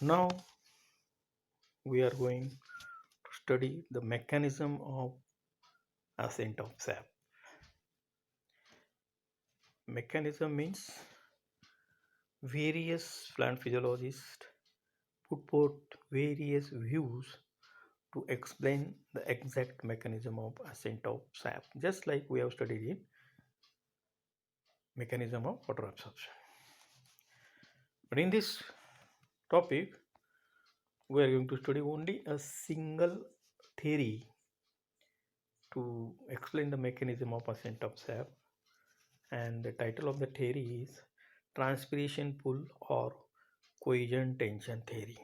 Now we are going to study the mechanism of ascent of sap. Mechanism means various plant physiologists put forth various views to explain the exact mechanism of ascent of sap, just like we have studied in mechanism of water absorption. But in this topic, we are going to study only a single theory to explain the mechanism of ascent of sap, and the title of the theory is transpiration pull or cohesion tension theory.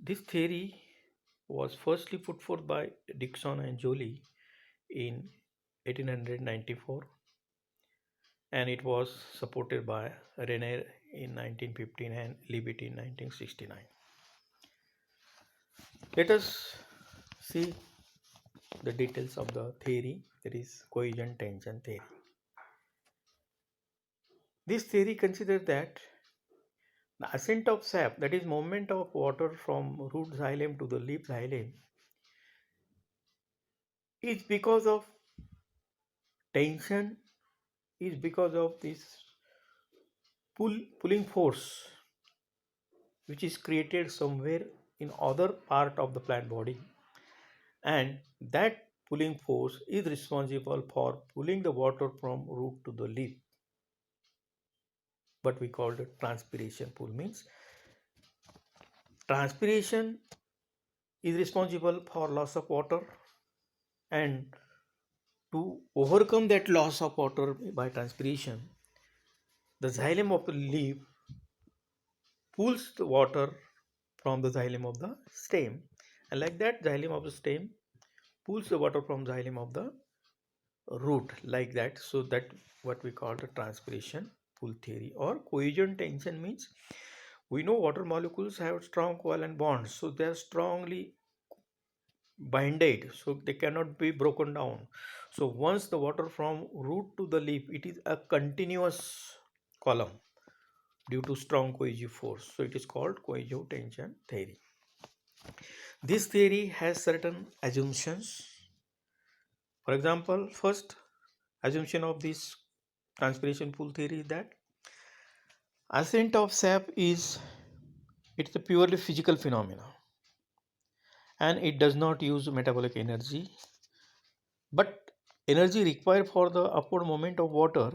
This theory was firstly put forth by Dickson and Joly in 1894, and it was supported by Renner in 1915 and Leavitt in 1969. Let us see the details of the theory, that is cohesion tension theory. This theory considers that the ascent of sap, that is movement of water from root xylem to the leaf xylem, is because of tension, is because of this pulling force which is created somewhere in other part of the plant body, and that pulling force is responsible for pulling the water from root to the leaf. What we call the transpiration pull means transpiration is responsible for loss of water, and to overcome that loss of water by transpiration, the xylem of the leaf pulls the water from the xylem of the stem, and like that xylem of the stem pulls the water from xylem of the root, like that. So that what we call the transpiration pull theory. Or cohesion tension means we know water molecules have strong covalent bonds, so they are strongly binded, so they cannot be broken down. So once the water from root to the leaf, it is a continuous column due to strong cohesive force, so it is called cohesion tension theory. This theory has certain assumptions. For example, first assumption of this transpiration pull theory is that ascent of sap is, it's a purely physical phenomena, and it does not use metabolic energy, but energy required for the upward movement of water,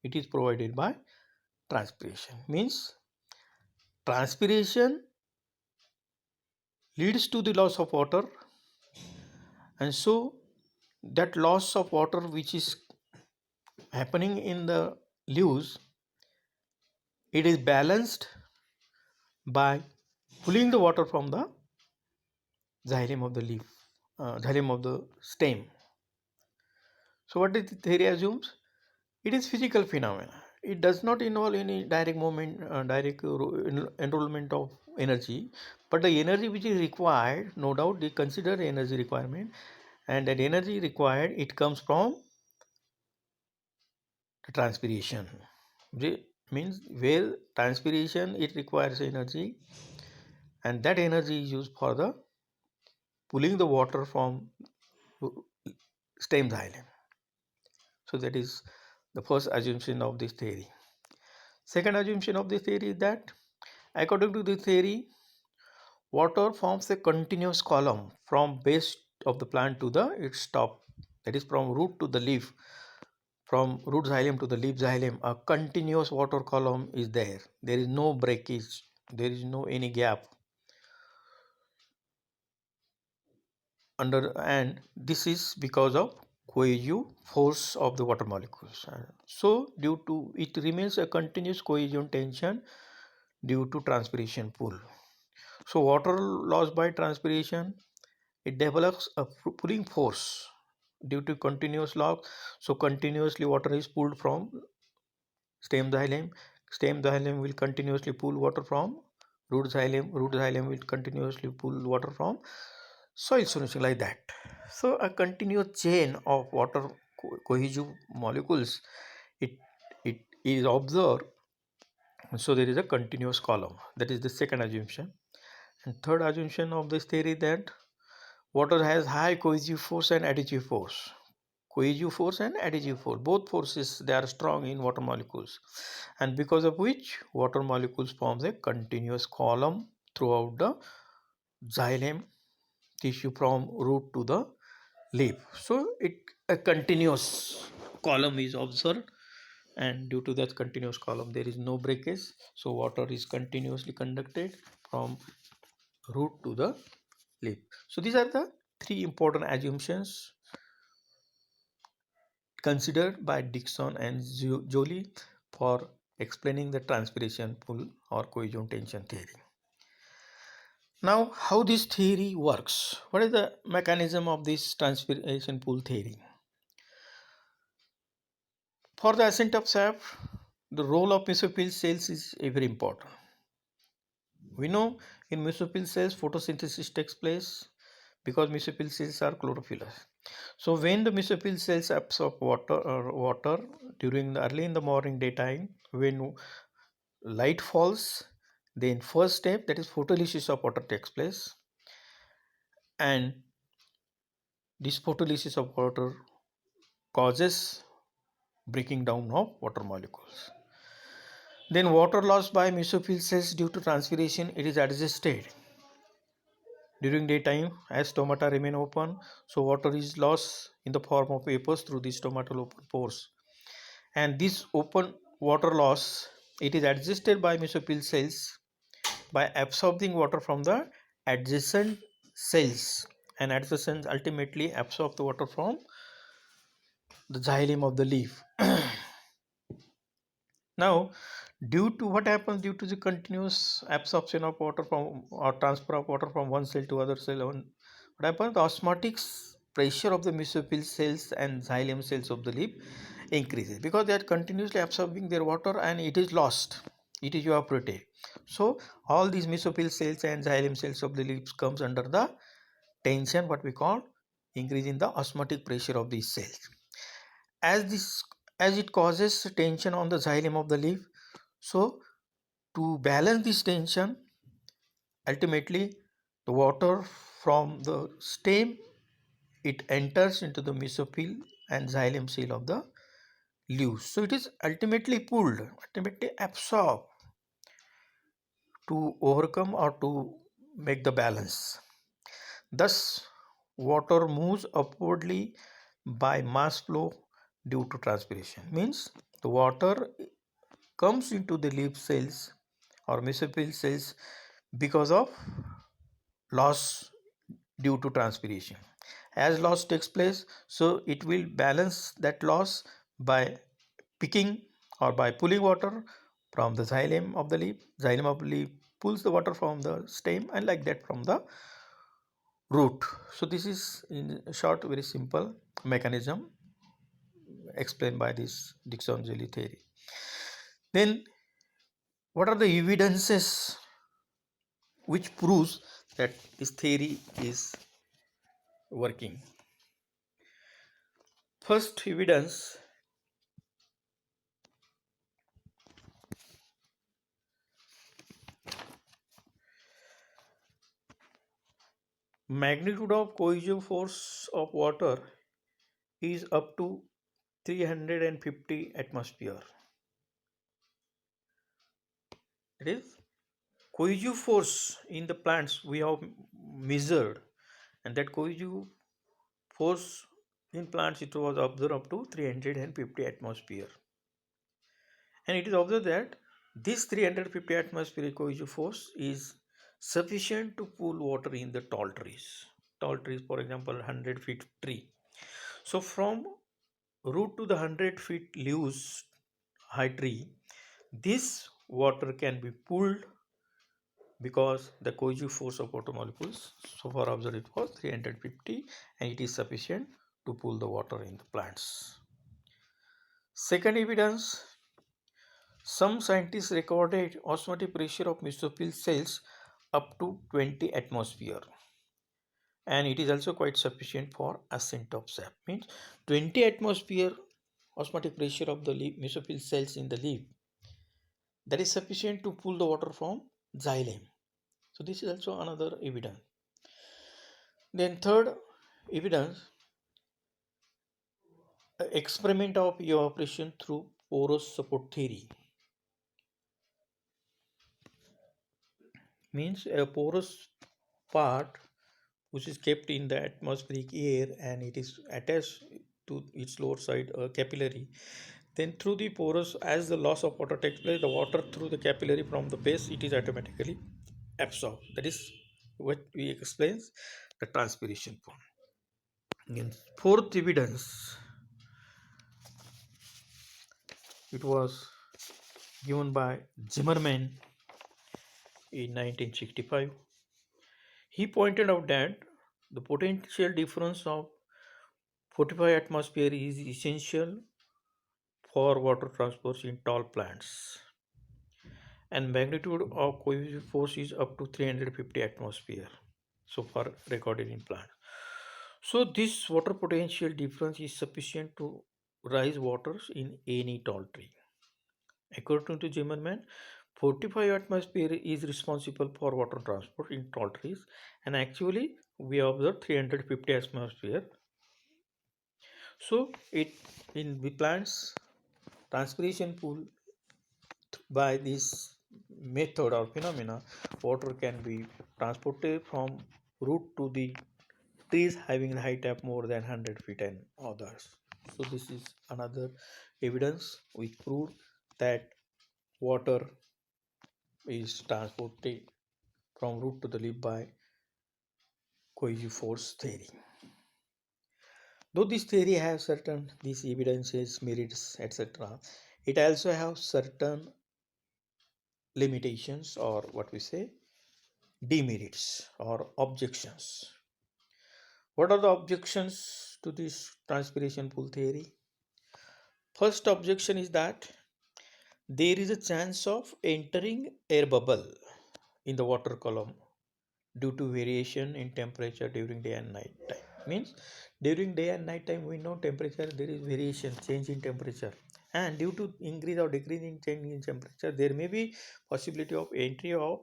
it is provided by transpiration. Means transpiration leads to the loss of water, and so that loss of water which is happening in the leaves, it is balanced by pulling the water from the xylem of the leaf, xylem of the stem. So what is the theory assumes? It is physical phenomena. It does not involve any direct movement, enrollment of energy, but the energy which is required, no doubt they consider the energy requirement, and that energy required, it comes from the transpiration. Means where transpiration, it requires energy, and that energy is used for the pulling the water from stem xylem. So that is the first assumption of this theory. Second assumption of this theory is that according to this theory, water forms a continuous column from base of the plant to the its top, that is from root to the leaf, from root xylem to the leaf xylem. A continuous water column is there. There is no breakage, there is no any gap under, and this is because of cohesive force of the water molecules. So due to it remains a continuous cohesion tension due to transpiration pull. So water loss by transpiration, it develops a pulling force due to continuous loss. So continuously water is pulled from stem xylem. Stem xylem will continuously pull water from root xylem. Root xylem will continuously pull water from soil solution, like that. So a continuous chain of water cohesive molecules, it is observed So there is a continuous column. That is the second assumption. And third assumption of this theory, that water has high cohesive force and additive force. Cohesive force and additive force, both forces, they are strong in water molecules, and because of which water molecules forms a continuous column throughout the xylem tissue from root to the leaf. So a continuous column is observed, and due to that continuous column there is no breakage, so water is continuously conducted from root to the leaf. So these are the three important assumptions considered by Dickson and Joly for explaining the transpiration pull or cohesion tension theory. Now, how this theory works? What is the mechanism of this transpiration pull theory? For the ascent of sap, the role of mesophyll cells is very important. We know in mesophyll cells photosynthesis takes place because mesophyll cells are chlorophyllous. So when the mesophyll cells absorb water during the early in the morning daytime, when light falls, then first step, that is photolysis of water, takes place, and this photolysis of water causes breaking down of water molecules. Then water loss by mesophyll cells due to transpiration, it is adjusted during daytime as stomata remain open, so water is lost in the form of vapors through the stomatal open pores, and this open water loss, it is adjusted by mesophyll cells by absorbing water from the adjacent cells, and adjacent ultimately absorb the water from the xylem of the leaf. Now, due to what happens due to the continuous absorption of water from or transfer of water from one cell to other cell, what happens, the osmotic pressure of the mesophyll cells and xylem cells of the leaf increases because they are continuously absorbing their water and it is lost, it is evaporated. So all these mesophyll cells and xylem cells of the leaves comes under the tension, what we call increase in the osmotic pressure of these cells. As it causes tension on the xylem of the leaf, so to balance this tension, ultimately the water from the stem, it enters into the mesophyll and xylem cell of the leaves. So it is ultimately pulled, ultimately absorbed to overcome or to make the balance. Thus, water moves upwardly by mass flow due to transpiration. Means the water comes into the leaf cells or mesophyll cells because of loss due to transpiration. As loss takes place, so it will balance that loss by picking or by pulling water from the xylem of the leaf. Xylem of the leaf pulls the water from the stem, and like that from the root. So this is in short very simple mechanism explained by this Dickson-Joly theory. Then what are the evidences which proves that this theory is working? First evidence, magnitude of cohesive force of water is up to 350 atmosphere. It is cohesive force in the plants we have measured, and that cohesive force in plants, it was observed up to 350 atmosphere, and it is observed that this 350 atmospheric cohesive force is sufficient to pull water in the tall trees. Tall trees, for example, 100-feet tree. So from root to the 100-feet leaves high tree, this water can be pulled because the cohesive force of water molecules so far observed it was 350, and it is sufficient to pull the water in the plants. Second evidence, some scientists recorded osmotic pressure of mesophyll cells up to 20 atmosphere, and it is also quite sufficient for ascent of sap. Means 20 atmosphere osmotic pressure of the leaf, mesophyll cells in the leaf that is sufficient to pull the water from xylem. So this is also another evidence. Then third evidence, experiment of evaporation through porous support theory. Means a porous part which is kept in the atmospheric air and it is attached to its lower side capillary. Then through the porous, as the loss of water takes place, the water through the capillary from the base, it is automatically absorbed. That is what we explains the transpiration form. Again, fourth evidence, it was given by Zimmermann in 1965. He pointed out that the potential difference of 45 atmosphere is essential for water transport in tall plants, and magnitude of cohesive force is up to 350 atmosphere so far recorded in plant. So this water potential difference is sufficient to rise waters in any tall tree. According to Zimmermann, 45 atmosphere is responsible for water transport in tall trees, and actually we observe 350 atmosphere. So it in the plants transpiration pool, by this method or phenomena, water can be transported from root to the trees having the height of more than 100 feet and others. So this is another evidence which proved that water is transported from root to the leaf by cohesive force theory. Though this theory has certain these evidences, merits, etc., it also has certain limitations, or what we say demerits or objections. What are the objections to this transpiration pool theory? First objection is that there is a chance of entering air bubble in the water column due to variation in temperature during day and night time. Means during day and night time we know temperature, there is variation, change in temperature, and due to increase or decrease in change in temperature there may be possibility of entry of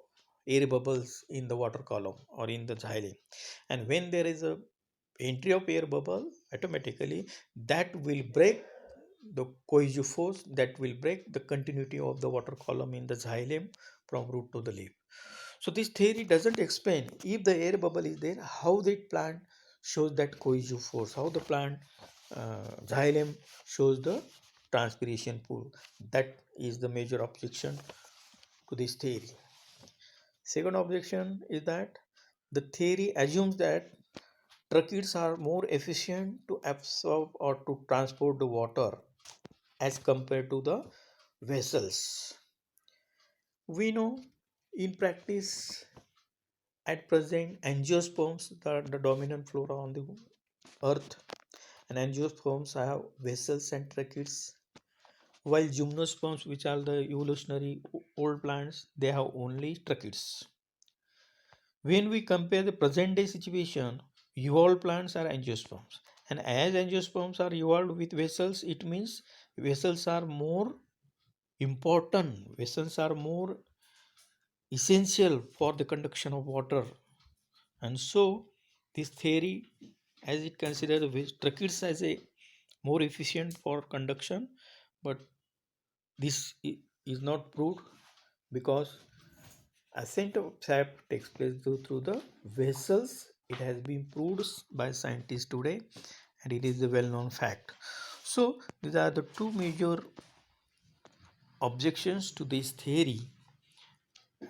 air bubbles in the water column or in the xylem. And when there is a entry of air bubble, automatically that will break the cohesive force, that will break the continuity of the water column in the xylem from root to the leaf. So this theory doesn't explain if the air bubble is there, how the plant shows that cohesive force, how the plant xylem shows the transpiration pool. That is the major objection to this theory. Second objection is that the theory assumes that tracheids are more efficient to absorb or to transport the water as compared to the vessels. We know in practice at present angiosperms are the dominant flora on the earth, and angiosperms have vessels and tracheids, while gymnosperms, which are the evolutionary old plants, they have only tracheids. When we compare the present day situation, evolved plants are angiosperms, and as angiosperms are evolved with vessels, it means vessels are more important, vessels are more essential for the conduction of water. And so this theory, as it considers the tracheids as a more efficient for conduction, but this is not proved because ascent of sap takes place through the vessels. It has been proved by scientists today, and it is a well-known fact. So these are the two major objections to this theory.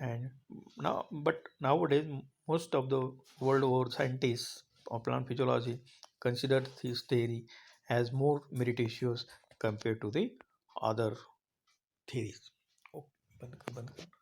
And now, but nowadays most of the world over scientists of plant physiology consider this theory as more meritorious compared to the other theories. Oh, बंद कर.